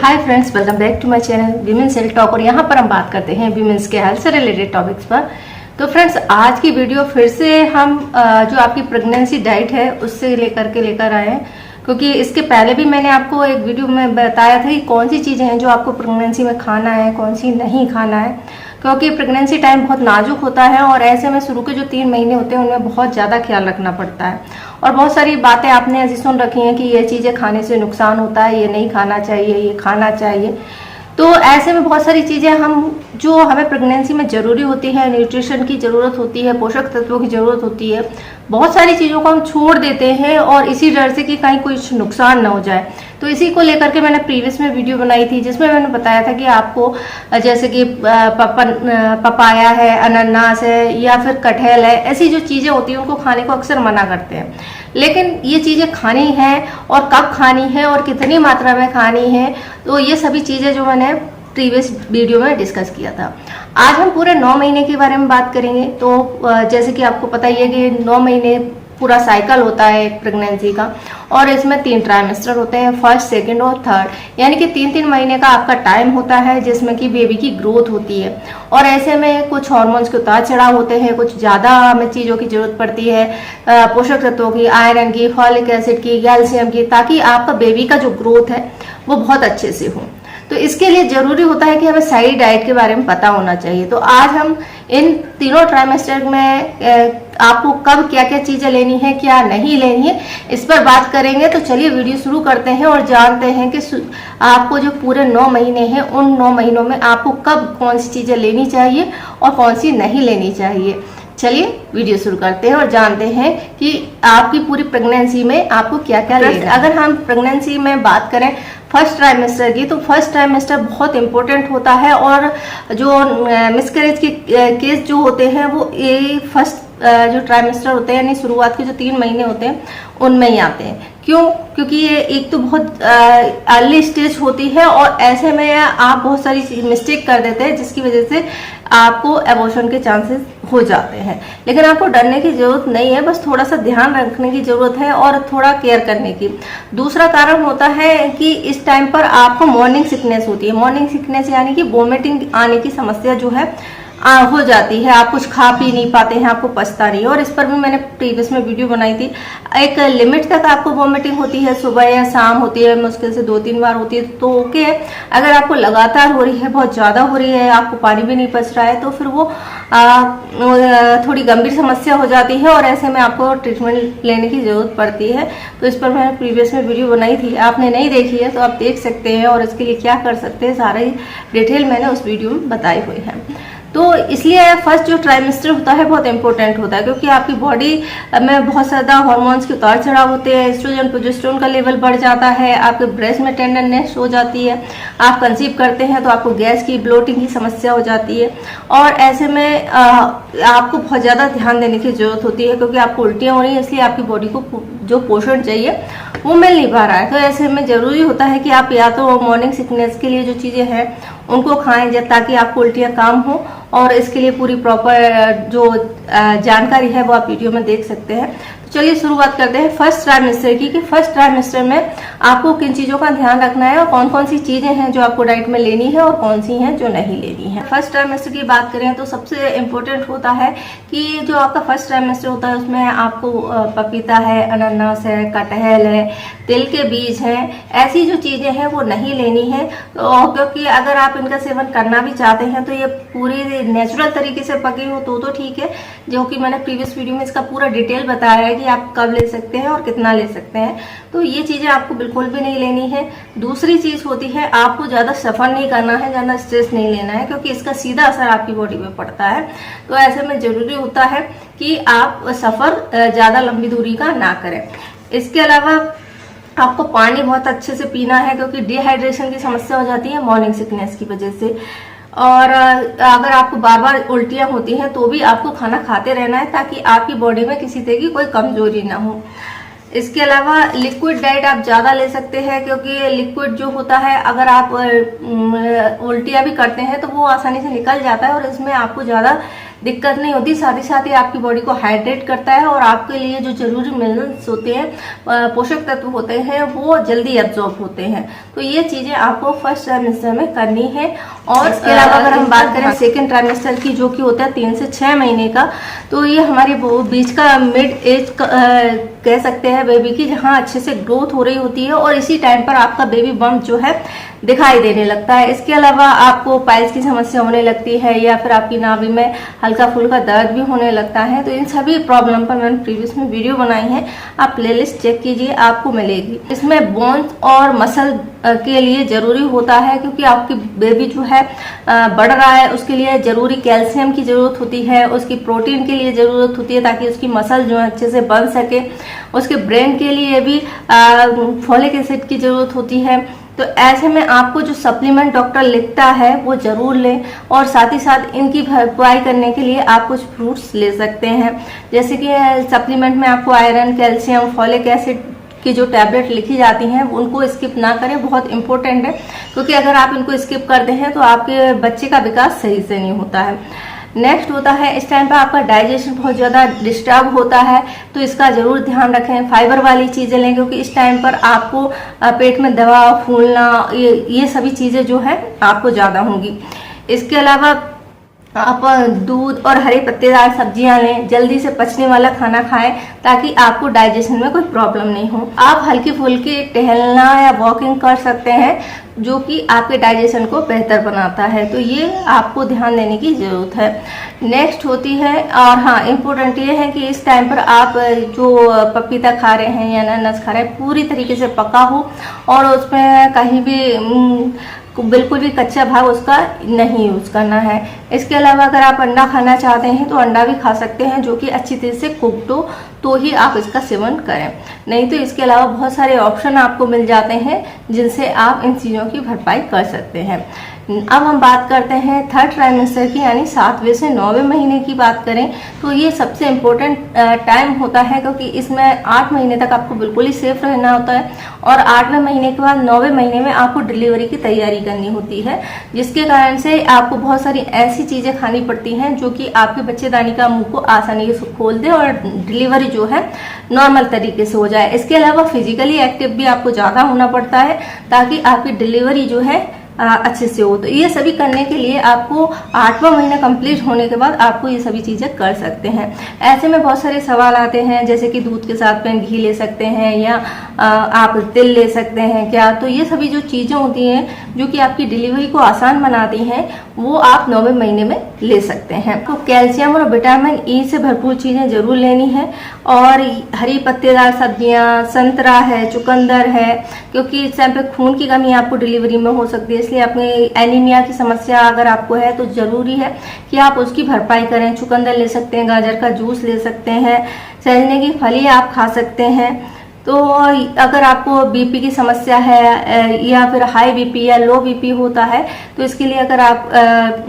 Hi friends, welcome back to my channel women's health talk. और यहाँ पर हम बात करते हैं वीमेंस के हेल्थ से रिलेटेड टॉपिक्स पर। तो फ्रेंड्स, आज की वीडियो फिर से हम जो आपकी प्रेगनेंसी डाइट है उससे लेकर आए हैं, क्योंकि इसके पहले भी मैंने आपको एक वीडियो में बताया था कि कौन सी चीज़ें हैं जो आपको प्रेगनेंसी में खाना है, कौन सी नहीं खाना है। क्योंकि प्रेगनेंसी टाइम बहुत नाजुक होता है और ऐसे में शुरू के जो 3 महीने होते हैं उनमें बहुत ज़्यादा ख्याल रखना पड़ता है। और बहुत सारी बातें आपने ऐसी सुन रखी हैं कि ये चीज़ें खाने से नुकसान होता है, ये नहीं खाना चाहिए, ये खाना चाहिए। तो ऐसे में बहुत सारी चीज़ें जो हमें प्रेगनेंसी में ज़रूरी होती है, न्यूट्रिशन की ज़रूरत होती है, पोषक तत्वों की ज़रूरत होती है, बहुत सारी चीज़ों को हम छोड़ देते हैं और इसी डर से कि कहीं कुछ नुकसान ना हो जाए। तो इसी को लेकर के मैंने प्रीवियस में वीडियो बनाई थी, जिसमें मैंने बताया था कि आपको जैसे कि पपाया है, अनानास है या फिर कटहल है, ऐसी जो चीज़ें होती हैं उनको खाने को अक्सर मना करते हैं। लेकिन ये चीज़ें खानी है और कब खानी है और कितनी मात्रा में खानी है, तो ये सभी चीज़ें जो मैंने प्रीवियस वीडियो में डिस्कस किया था। आज हम पूरे 9 महीने के बारे में बात करेंगे। तो जैसे कि आपको पता ही है कि 9 महीने पूरा साइकिल होता है एक प्रेगनेंसी का, और इसमें 3 ट्राइमेस्टर होते हैं, फर्स्ट, सेकंड और थर्ड। यानी कि 3-3 महीने का आपका टाइम होता है जिसमें कि बेबी की ग्रोथ होती है। और ऐसे में कुछ हार्मोन्स के उतार चढ़ाव होते हैं, कुछ ज़्यादा हमें चीज़ों की जरूरत पड़ती है, पोषक तत्वों की, आयरन की, फॉलिक एसिड की, कैल्शियम की, ताकि आपका बेबी का जो ग्रोथ है वो बहुत अच्छे से हो। तो इसके लिए जरूरी होता है कि हमें सही डाइट के बारे में पता होना चाहिए। तो आज हम इन तीनों ट्राइमेस्टर में आपको कब क्या क्या चीजें लेनी है, क्या नहीं लेनी है, इस पर बात करेंगे। तो चलिए वीडियो शुरू करते हैं और जानते हैं कि आपको जो पूरे 9 महीने हैं उन 9 महीनों में आपको कब कौन सी चीजें लेनी चाहिए और कौन सी नहीं लेनी चाहिए। चलिए वीडियो शुरू करते हैं और जानते हैं कि आपकी पूरी प्रेगनेंसी में आपको क्या क्या लेना है। अगर हम प्रेगनेंसी में बात करें फर्स्ट ट्राइमेस्टर की, तो फर्स्ट ट्राइमेस्टर बहुत इंपॉर्टेंट होता है। और जो मिसकैरेज के केस जो होते हैं वो ये फर्स्ट जो ट्राइमेस्टर होते हैं, यानी शुरुआत के जो 3 महीने होते हैं उनमें ही आते हैं। क्यों? क्योंकि ये एक तो बहुत अर्ली स्टेज होती है और ऐसे में आप बहुत सारी मिस्टेक कर देते हैं जिसकी वजह से आपको एबॉर्शन के चांसेस हो जाते हैं। लेकिन आपको डरने की जरूरत नहीं है, बस थोड़ा सा ध्यान रखने की जरूरत है और थोड़ा केयर करने की। दूसरा कारण होता है कि इस टाइम पर आपको मॉर्निंग सिकनेस होती है। मॉर्निंग सिकनेस यानी कि वोमिटिंग आने की समस्या जो है हो जाती है। आप कुछ खा पी नहीं पाते हैं, आपको पचता नहीं। और इस पर भी मैंने प्रीवियस में वीडियो बनाई थी। एक लिमिट तक आपको वोमिटिंग होती है, सुबह या शाम होती है, मुश्किल से 2-3 बार होती है तो ओके है। अगर आपको लगातार हो रही है, बहुत ज़्यादा हो रही है, आपको पानी भी नहीं पच रहा है, तो फिर वो थोड़ी गंभीर समस्या हो जाती है और ऐसे में आपको ट्रीटमेंट लेने की जरूरत पड़ती है। तो इस पर मैंने प्रीवियस में वीडियो बनाई थी, आपने नहीं देखी है तो आप देख सकते हैं। और इसके लिए क्या कर सकते हैं सारी डिटेल मैंने उस वीडियो में बताई हुई है। तो इसलिए फर्स्ट जो ट्राइमेस्टर होता है बहुत इंपॉर्टेंट होता है, क्योंकि आपकी बॉडी में बहुत ज़्यादा हार्मोन्स के उतार चढ़ाव होते हैं। एस्ट्रोजन, प्रोजेस्टेरोन का लेवल बढ़ जाता है, आपके ब्रेस्ट में टेंडरनेस हो जाती है, आप कंसीव करते हैं तो आपको गैस की, ब्लोटिंग की समस्या हो जाती है। और ऐसे में आपको बहुत ज़्यादा ध्यान देने की जरूरत होती है, क्योंकि आपको उल्टियाँ हो रही हैं, इसलिए आपकी बॉडी को जो पोषण चाहिए वो मिल नहीं पा रहा है। तो ऐसे में जरूरी होता है कि आप या तो मॉर्निंग सिकनेस के लिए जो चीज़ें हैं उनको खाएं ताकि आपको उल्टियाँ कम हो। और इसके लिए पूरी प्रॉपर जो जानकारी है वो आप वीडियो में देख सकते हैं। तो चलिए शुरुआत करते हैं फर्स्ट ट्राइमेस्टर की, कि फर्स्ट ट्राइमेस्टर में आपको किन चीज़ों का ध्यान रखना है और कौन कौन सी चीज़ें हैं जो आपको डाइट में लेनी है और कौन सी हैं जो नहीं लेनी है। फर्स्ट ट्राइमेस्टर की बात करें तो सबसे इम्पोर्टेंट होता है कि जो आपका फर्स्ट ट्राइमेस्टर होता है उसमें आपको पपीता है, अनानास है, कटहल है, तिल के बीज हैं, ऐसी जो चीज़ें हैं वो नहीं लेनी है। क्योंकि अगर आप इनका सेवन करना भी चाहते हैं तो ये पूरी नेचुरल तरीके से पकी हो तो ठीक है, जो कि मैंने प्रीवियस वीडियो में इसका पूरा डिटेल बताया है कि आप कब ले सकते हैं और कितना ले सकते हैं। तो ये चीज़ें आपको बिल्कुल भी नहीं लेनी है। दूसरी चीज़ होती है आपको ज़्यादा सफ़र नहीं करना है, ज़्यादा स्ट्रेस नहीं लेना है, क्योंकि इसका सीधा असर आपकी बॉडी पे पड़ता है। तो ऐसे में ज़रूरी होता है कि आप सफ़र ज़्यादा लंबी दूरी का ना करें। इसके अलावा आपको पानी बहुत अच्छे से पीना है, क्योंकि डिहाइड्रेशन की समस्या हो जाती है मॉर्निंग सिकनेस की वजह से। और अगर आपको बार बार उल्टियाँ होती हैं तो भी आपको खाना खाते रहना है, ताकि आपकी बॉडी में किसी तरह की कोई कमजोरी ना हो। इसके अलावा लिक्विड डाइट आप ज़्यादा ले सकते हैं, क्योंकि लिक्विड जो होता है अगर आप उल्टियाँ भी करते हैं तो वो आसानी से निकल जाता है और इसमें आपको ज़्यादा दिक्कत नहीं होती। साथ ही साथ ये आपकी बॉडी को हाइड्रेट करता है और आपके लिए जो जरूरी मिनरल्स होते हैं, पोषक तत्व होते हैं, वो जल्दी एब्जॉर्ब होते हैं। तो ये चीजें आपको फर्स्ट ट्राइमेस्टर में करनी है। और इसके अलावा अगर हम बात करें सेकेंड ट्राइमेस्टर की, जो कि होता है 3 से 6 महीने का, तो ये हमारे बीच का मिड एज कह सकते हैं बेबी की, जहाँ अच्छे से ग्रोथ हो रही होती है और इसी टाइम पर आपका बेबी बम्प जो है दिखाई देने लगता है। इसके अलावा आपको पाइल्स की समस्या होने लगती है या फिर आपकी नाभि में हल्का फुल्का दर्द भी होने लगता है। तो इन सभी प्रॉब्लम पर मैंने प्रीवियस में वीडियो बनाई है, आप प्लेलिस्ट चेक कीजिए, आपको मिलेगी। इसमें बोन्स और मसल के लिए जरूरी होता है, क्योंकि आपकी बेबी जो है बढ़ रहा है, उसके लिए जरूरी कैल्शियम की जरूरत होती है, उसकी प्रोटीन के लिए जरूरत होती है ताकि उसकी मसल जो है अच्छे से बन सके। उसके ब्रेन के लिए भी फॉलिक एसिड की जरूरत होती है। तो ऐसे में आपको जो सप्लीमेंट डॉक्टर लिखता है वो जरूर लें, और साथ ही साथ इनकी भरपाई करने के लिए आप कुछ फ्रूट्स ले सकते हैं। जैसे कि सप्लीमेंट में आपको आयरन, कैल्शियम, फॉलिक एसिड की जो टैबलेट लिखी जाती हैं उनको स्किप ना करें, बहुत इंपॉर्टेंट है, क्योंकि अगर आप इनको स्किप करते हैं तो आपके बच्चे का विकास सही से नहीं होता है। नेक्स्ट होता है, इस टाइम पर आपका डाइजेशन बहुत ज़्यादा डिस्टर्ब होता है, तो इसका जरूर ध्यान रखें। फाइबर वाली चीज़ें लें, क्योंकि इस टाइम पर आपको पेट में दबाव, फूलना, ये सभी चीज़ें जो है आपको ज़्यादा होंगी। इसके अलावा आप दूध और हरे पत्तेदार सब्जियां लें, जल्दी से पचने वाला खाना खाएं ताकि आपको डाइजेशन में कोई प्रॉब्लम नहीं हो। आप हल्की फुल्की टहलना या वॉकिंग कर सकते हैं, जो कि आपके डाइजेशन को बेहतर बनाता है। तो ये आपको ध्यान देने की जरूरत है। नेक्स्ट होती है, और हाँ इम्पोर्टेंट ये है कि इस टाइम पर आप जो पपीता खा रहे हैं या अनानास खा रहे हैं पूरी तरीके से पका हो और उसमें कहीं भी बिल्कुल भी कच्चा भाग उसका नहीं यूज करना है। इसके अलावा अगर आप अंडा खाना चाहते हैं तो अंडा भी खा सकते हैं, जो कि अच्छी तरह से कुक्ड हो तो ही आप इसका सेवन करें, नहीं तो इसके अलावा बहुत सारे ऑप्शन आपको मिल जाते हैं जिनसे आप इन चीज़ों की भरपाई कर सकते हैं। अब हम बात करते हैं थर्ड ट्राइमेस्टर की, यानी 7वें से 9वें महीने की बात करें तो ये सबसे इम्पोर्टेंट टाइम होता है, क्योंकि इसमें 8 महीने तक आपको बिल्कुल ही सेफ रहना होता है और 8वें महीने के बाद 9वें महीने में आपको डिलीवरी की तैयारी करनी होती है, जिसके कारण से आपको बहुत सारी ऐसी चीज़ें खानी पड़ती हैं जो कि आपके बच्चेदानी का मुंह को आसानी से खोल दे और डिलीवरी जो है नॉर्मल तरीके से हो जाए। इसके अलावा फिजिकली एक्टिव भी आपको ज़्यादा होना पड़ता है ताकि आपकी डिलीवरी जो है अच्छे से हो। तो ये सभी करने के लिए आपको 8वां महीना कंप्लीट होने के बाद आपको ये सभी चीज़ें कर सकते हैं। ऐसे में बहुत सारे सवाल आते हैं, जैसे कि दूध के साथ में घी ले सकते हैं या आप तिल ले सकते हैं क्या। तो ये सभी जो चीज़ें होती हैं जो कि आपकी डिलीवरी को आसान बनाती हैं, वो आप 9वें महीने में ले सकते हैं। तो कैल्शियम और विटामिन ई से भरपूर चीज़ें जरूर लेनी है, और हरी पत्तेदार सब्जियां, संतरा है, चुकंदर है, क्योंकि इस टाइम पे खून की कमी आपको डिलीवरी में हो सकती है, इसलिए अपनी एनीमिया की समस्या अगर आपको है तो जरूरी है कि आप उसकी भरपाई करें। चुकंदर ले सकते हैं, गाजर का जूस ले सकते हैं, सहजने की फली आप खा सकते हैं। तो अगर आपको बीपी की समस्या है या फिर हाई बीपी या लो बीपी होता है तो इसके लिए अगर आप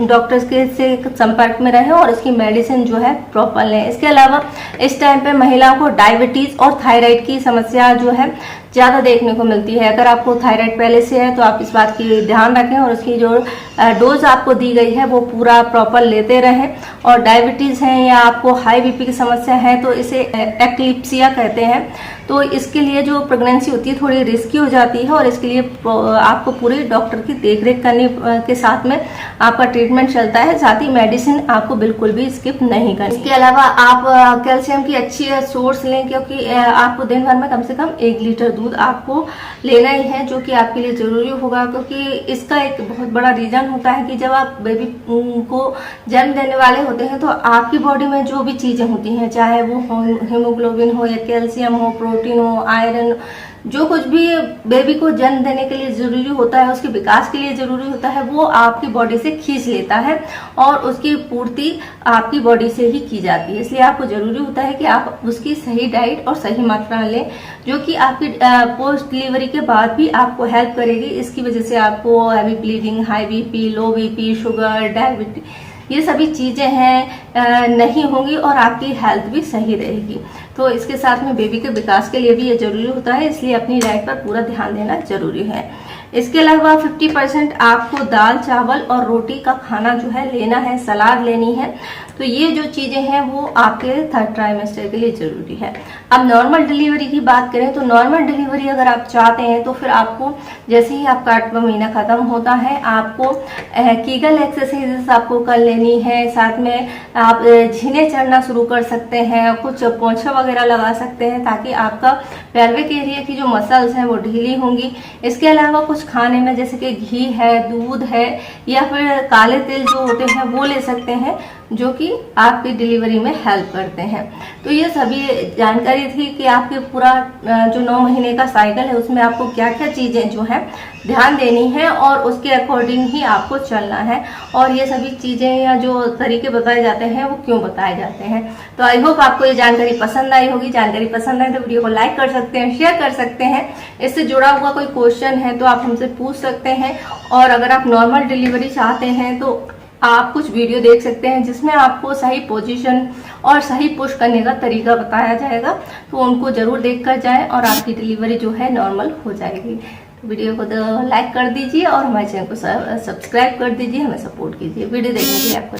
डॉक्टर्स के से संपर्क में रहें और इसकी मेडिसिन जो है प्रॉपर लें। इसके अलावा इस टाइम पे महिलाओं को डायबिटीज और थायराइड की समस्या जो है ज़्यादा देखने को मिलती है। अगर आपको थायराइड पहले से है तो आप इस बात की ध्यान रखें और उसकी जो डोज आपको दी गई है वो पूरा प्रॉपर लेते रहें। और डायबिटीज़ है या आपको हाई बीपी की समस्या है तो इसे एक्लिप्सिया कहते हैं। तो इसके लिए जो प्रेगनेंसी होती है थोड़ी रिस्की हो जाती है और इसके लिए आपको पूरे डॉक्टर की देखरेख करने के साथ में आपका ट्रीटमेंट चलता है। साथ ही मेडिसिन आपको बिल्कुल भी स्किप नहीं करनी। इसके अलावा आप कैल्शियम की अच्छी सोर्स लें, क्योंकि आपको दिन भर में कम से कम 1 लीटर दूध आपको लेना ही है, जो कि आपके लिए जरूरी होगा। क्योंकि इसका एक बहुत बड़ा रीजन होता है कि जब आप बेबी को जन्म देने वाले होते हैं तो आपकी बॉडी में जो भी चीजें होती हैं, चाहे वो हीमोग्लोबिन हो या कैल्शियम हो, प्रोटीन हो, आयरन, जो कुछ भी बेबी को जन्म देने के लिए जरूरी होता है, उसके विकास के लिए जरूरी होता है, वो आपकी बॉडी से खींच लेता है और उसकी पूर्ति आपकी बॉडी से ही की जाती है। इसलिए आपको जरूरी होता है कि आप उसकी सही डाइट और सही मात्रा लें, जो कि आपकी पोस्ट डिलीवरी के बाद भी आपको हेल्प करेगी। इसकी वजह से आपको हैवी ब्लीडिंग, हाई बीपी, लो बीपी, शुगर, डायबिटीज, ये सभी चीज़ें हैं नहीं होंगी और आपकी हेल्थ भी सही रहेगी। तो इसके साथ में बेबी के विकास के लिए भी ये जरूरी होता है, इसलिए अपनी डाइट पर पूरा ध्यान देना जरूरी है। इसके अलावा 50% आपको दाल, चावल और रोटी का खाना जो है लेना है, सलाद लेनी है। तो ये जो चीजें हैं वो आपके थर्ड ट्राइमेस्टर के लिए जरूरी है। अब नॉर्मल डिलीवरी की बात करें तो नॉर्मल डिलीवरी अगर आप चाहते हैं तो फिर आपको जैसे ही आपका 8वां महीना खत्म होता है आपको कीगल एक्सरसाइजेस आपको कर लेनी है, साथ में आप झीने चढ़ना शुरू कर सकते हैं, कुछ पोंछा वगैरह लगा सकते हैं ताकि आपका पेल्विक एरिया की जो मसल्स हैं वो ढीली होंगी। इसके अलावा कुछ खाने में जैसे कि घी है, दूध है या फिर काले तिल जो होते हैं वो ले सकते हैं जो कि आपकी डिलीवरी में हेल्प करते हैं। तो ये सभी जानकारी थी कि आपके पूरा जो 9 महीने का साइकिल है उसमें आपको क्या क्या चीजें जो है ध्यान देनी है और उसके अकॉर्डिंग ही आपको चलना है, और ये सभी चीजें या जो तरीके बताए जाते हैं वो क्यों बताए जाते हैं। तो आई होप आपको ये जानकारी पसंद आई होगी। जानकारी पसंद आए तो वीडियो को लाइक कर सकते हैं, शेयर कर सकते हैं। इससे जुड़ा हुआ कोई क्वेश्चन है तो आप हमसे पूछ सकते हैं, और अगर आप नॉर्मल डिलीवरी चाहते हैं तो आप कुछ वीडियो देख सकते हैं जिसमें आपको सही पोजीशन और सही पुश करने का तरीका बताया जाएगा, तो उनको जरूर देखकर जाएं और आपकी डिलीवरी जो है नॉर्मल हो जाएगी। तो वीडियो को लाइक कर दीजिए और हमारे चैनल को सब्सक्राइब कर दीजिए, हमें सपोर्ट कीजिए। वीडियो देखने के लिए आपको